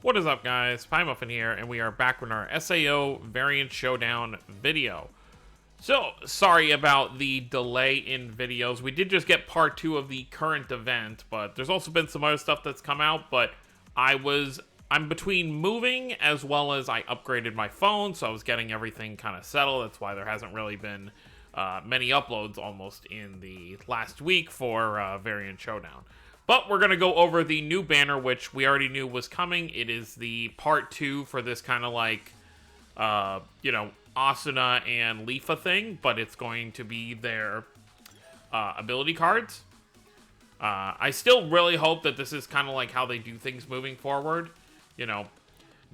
What is up, guys? PieMuffin here, and we are back with our SAO Variant Showdown video. So, sorry about the delay in videos. We did just get part 2 of the current event, but there's also been some other stuff that's come out, but I'm between moving as well as I upgraded my phone, so I was getting everything kind of settled. That's why there hasn't really been many uploads almost in the last week for Variant Showdown. But we're going to go over the new banner, which we already knew was coming. It is the part 2 for this kind of like, ASUNA and Leafa thing, but it's going to be their ability cards. I still really hope that this is kind of like how they do things moving forward. You know,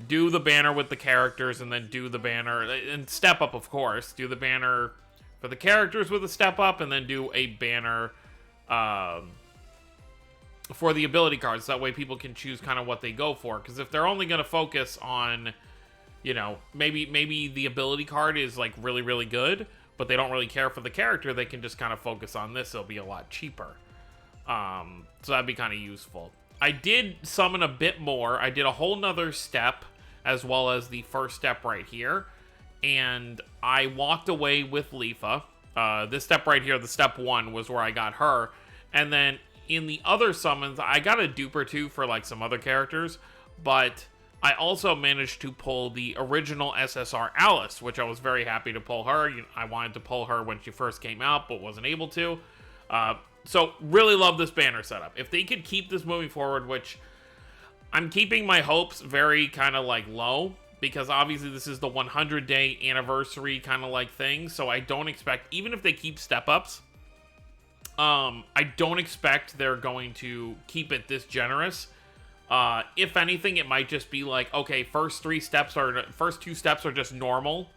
do the banner with the characters and then do the banner, and step up, of course. Do the banner for the characters with a step up, and then do a banner for the ability cards. That way people can choose kind of what they go for. Because if they're only going to focus on, you know, maybe the ability card is like really, really good, but they don't really care for the character, they can just kind of focus on this. It'll be a lot cheaper. So that'd be kind of useful. I did summon a bit more. I did a whole nother step as well as the first step right here. And I walked away with Leafa. This step right here, the step 1, was where I got her. And then in the other summons, I got a dupe or two for like some other characters, but I also managed to pull the original SSR Alice, which I was very happy to pull her. I wanted to pull her when she first came out, but wasn't able to. So really love this banner setup. If they could keep this moving forward, which I'm keeping my hopes very kind of like low, because obviously this is the 100-day anniversary kind of like thing. So I don't expect, even if they keep step-ups, I don't expect they're going to keep it this generous. If anything, it might just be like, okay, first 2 steps are just normal.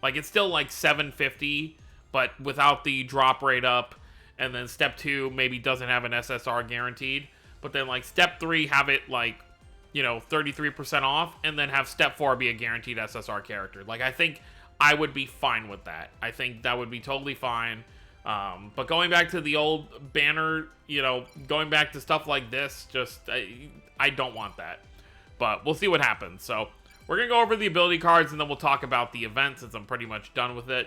Like, it's still like 750, but without the drop rate up. And then step 2 maybe doesn't have an SSR guaranteed. But then like step 3, have it like, 33% off. And then have step 4 be a guaranteed SSR character. Like, I think I would be fine with that. I think that would be totally fine. But going back to the old banner, going back to stuff like this, just, I don't want that. But we'll see what happens. So, we're going to go over the ability cards, and then we'll talk about the event, since I'm pretty much done with it.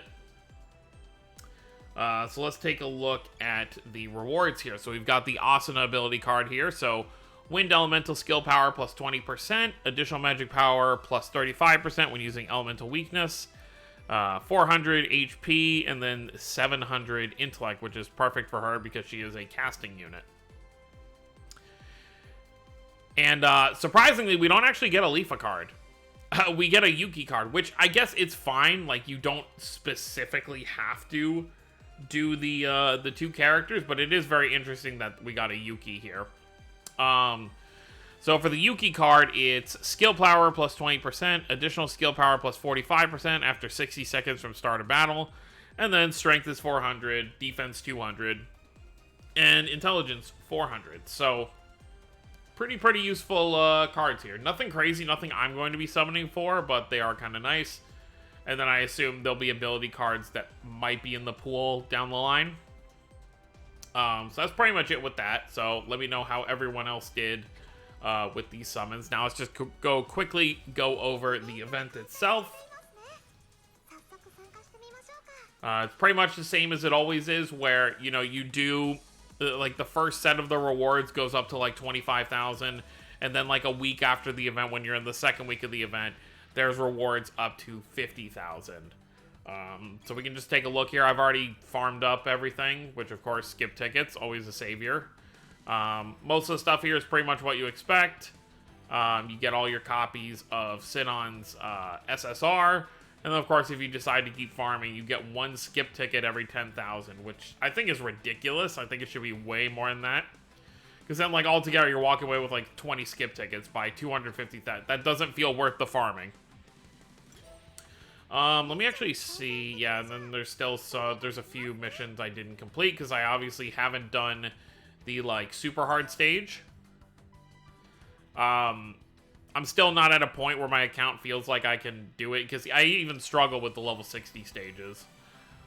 So let's take a look at the rewards here. So we've got the ASUNA ability card here. So, Wind Elemental Skill Power plus 20%, Additional Magic Power plus 35% when using Elemental Weakness. 400 HP, and then 700 Intellect, which is perfect for her because she is a casting unit. And surprisingly, we don't actually get a Leafa card. We get a YUUKI card, which I guess it's fine. Like, you don't specifically have to do the 2 characters, but it is very interesting that we got a YUUKI here. So for the YUUKI card, it's Skill Power plus 20%, Additional Skill Power plus 45% after 60 seconds from start of battle, and then Strength is 400, Defense 200, and Intelligence 400. So pretty useful cards here. Nothing crazy, nothing I'm going to be summoning for, but they are kind of nice. And then I assume there'll be ability cards that might be in the pool down the line. So that's pretty much it with that. So let me know how everyone else did with these summons. Now let's just quickly go over the event itself. It's pretty much the same as it always is, where, you do, like, the first set of the rewards goes up to, like, 25,000, and then, like, a week after the event, when you're in the second week of the event, there's rewards up to 50,000. So we can just take a look here. I've already farmed up everything, which, of course, skip tickets, always a savior. Most of the stuff here is pretty much what you expect. You get all your copies of Sidon's SSR, and then of course if you decide to keep farming, you get 1 skip ticket every 10,000, which I think is ridiculous. I think it should be way more than that, because then like altogether you're walking away with like 20 skip tickets by 250,000. That doesn't feel worth the farming. Let me actually see. Yeah, and then there's still there's a few missions I didn't complete because I obviously haven't done the like super hard stage. I'm still not at a point where my account feels like I can do it, because I even struggle with the level 60 stages.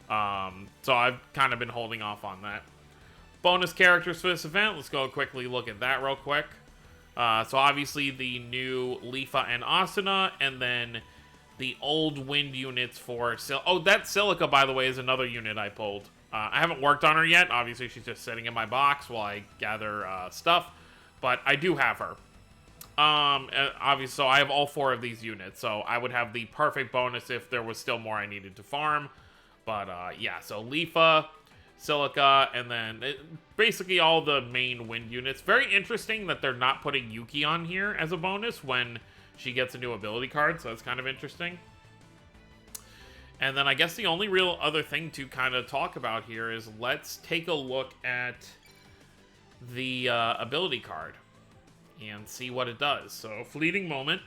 So I've kind of been holding off on that. Bonus characters for this event. Let's go quickly look at that real quick. So obviously the new Lifa and Asuna, and then the old wind units for oh, that Silica, by the way, is another unit I pulled. I haven't worked on her yet. Obviously, she's just sitting in my box while I gather stuff, but I do have her. Obviously, so I have all 4 of these units, so I would have the perfect bonus if there was still more I needed to farm. But yeah, so Lifa, Silica, and then basically all the main wind units. Very interesting that they're not putting YUUKI on here as a bonus when she gets a new ability card, so that's kind of interesting. And then I guess the only real other thing to kind of talk about here is let's take a look at the ability card and see what it does. So, fleeting moment.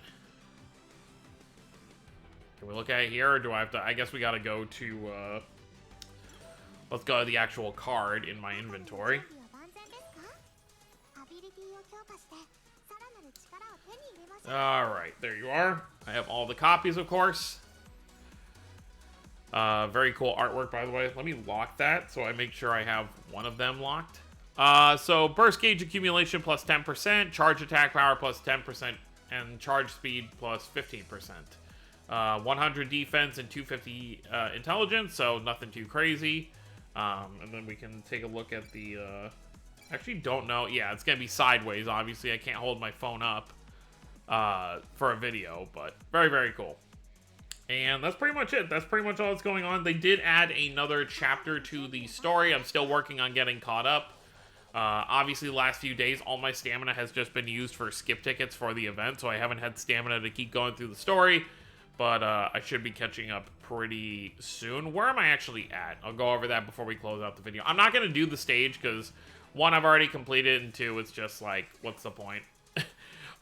Can we look at it here, or do I have to? I guess we gotta go to, let's go to the actual card in my inventory. Alright, there you are. I have all the copies, of course. Very cool artwork, by the way. Let me lock that so I make sure I have one of them locked. So burst gauge accumulation plus 10%, charge attack power plus 10%, and charge speed plus 15%. 100 defense and 250 intelligence, so nothing too crazy. And then we can take a look at the... actually don't know. Yeah, it's going to be sideways, obviously. I can't hold my phone up for a video, but very, very cool. And that's pretty much it. That's pretty much all that's going on. They did add another chapter to the story. I'm still working on getting caught up. Obviously, the last few days, all my stamina has just been used for skip tickets for the event, so I haven't had stamina to keep going through the story. But I should be catching up pretty soon. Where am I actually at? I'll go over that before we close out the video. I'm not going to do the stage because, 1, I've already completed, and 2, it's just like, what's the point?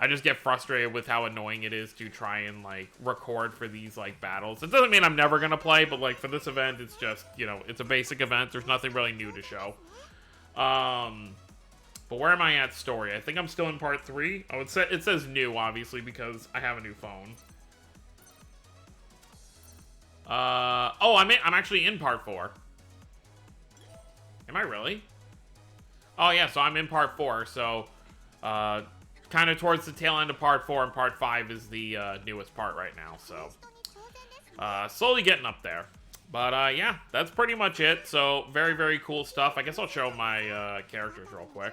I just get frustrated with how annoying it is to try and, like, record for these, like, battles. It doesn't mean I'm never going to play, but, like, for this event, it's just, you know, it's a basic event. There's nothing really new to show. But where am I at story? I think I'm still in part 3. Oh, it says new, obviously, because I have a new phone. Oh, I'm actually in part 4. Am I really? Oh, yeah, so I'm in part 4, so, kind of towards the tail end of part 4, and part 5 is the newest part right now, so slowly getting up there. But yeah, that's pretty much it. So very, very cool stuff. I guess I'll show my characters real quick.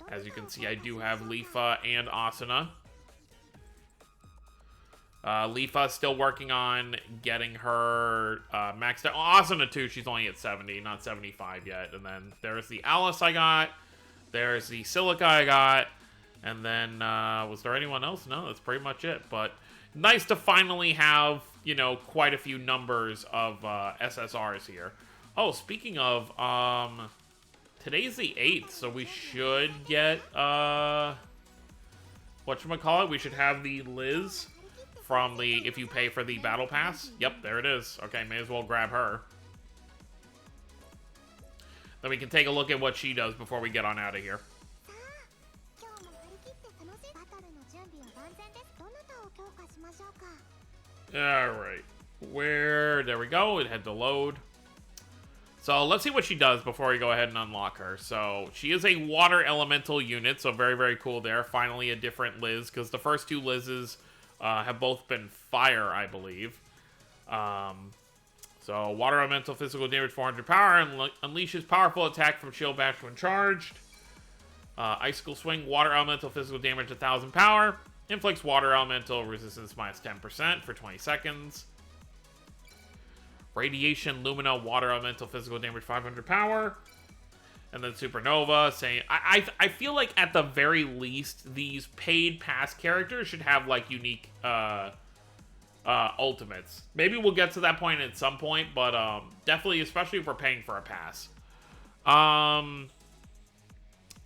As you can see, I do have Lifa and Asuna. Lifa's still working on getting her maxed out. Oh, Asuna too, she's only at 70, not 75 yet. And then there's the Alice I got. There's the Silica I got. And then, was there anyone else? No, that's pretty much it. But nice to finally have, you know, quite a few numbers of SSRs here. Oh, speaking of, today's the 8th, so we should get, whatchamacallit? We should have the Liz from the, if you pay for the Battle Pass. Yep, there it is. Okay, may as well grab her. Then we can take a look at what she does before we get on out of here. Alright. There we go. It had to load. So let's see what she does before we go ahead and unlock her. So she is a water elemental unit, so very, very cool there. Finally a different Liz, because the first 2 Liz's have both been fire, I believe. So water elemental physical damage 400 power, and unleashes powerful attack from shield bash when charged. Icicle swing, water elemental physical damage 1000 power. Inflicts water elemental resistance minus 10% for 20 seconds. Radiation Lumina, water elemental physical damage 500 power. And then Supernova saying, I feel like at the very least, these paid pass characters should have like unique ultimates. Maybe we'll get to that point at some point, but definitely, especially if we're paying for a pass.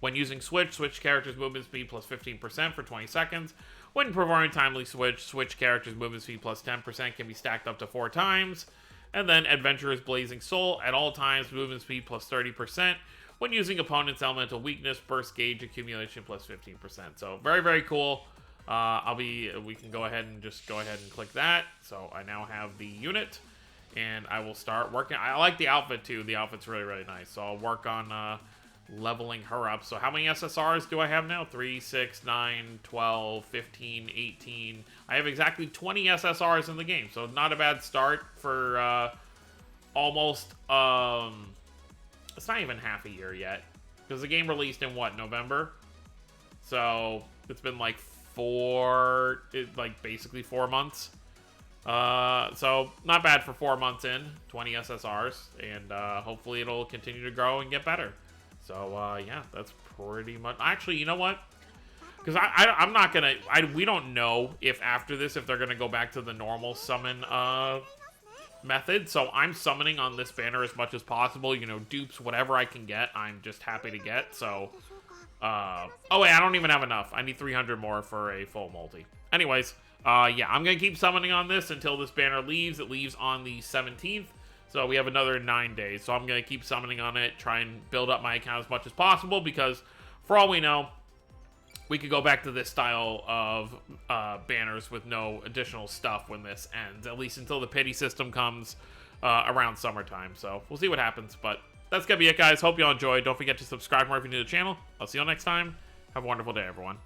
When using switch characters movement speed plus 15% for 20 seconds. When performing timely switch characters movement speed plus 10% can be stacked up to 4 times. And then Adventurer's Blazing Soul at all times, movement speed plus 30%. When using opponent's elemental weakness, burst gauge accumulation plus 15%. So very, very cool. We can go ahead and just go ahead and click that. So I now have the unit, and I will start working. I like the outfit too. The outfit's really, really nice. So I'll work on leveling her up. So how many SSRs do I have now? 3, 6, 9, 12, 15, 18. I have exactly 20 SSRs in the game. So not a bad start for almost, it's not even half a year yet. Because the game released in what, November? So it's been like basically 4 months. So not bad for 4 months in, 20 SSRs, and hopefully it'll continue to grow and get better. So yeah, that's pretty much. Actually, you know what? Because I'm not gonna. We don't know if after this if they're gonna go back to the normal summon method. So I'm summoning on this banner as much as possible. You know, dupes, whatever I can get, I'm just happy to get. So. Oh wait, I don't even have enough. I need 300 more for a full multi. Anyways. Yeah, I'm going to keep summoning on this until this banner leaves. It leaves on the 17th, so we have another 9 days. So I'm going to keep summoning on it, try and build up my account as much as possible, because for all we know, we could go back to this style of banners with no additional stuff when this ends, at least until the pity system comes around summertime. So we'll see what happens, but that's going to be it, guys. Hope you all enjoyed. Don't forget to subscribe more if you're new to the channel. I'll see you all next time. Have a wonderful day, everyone.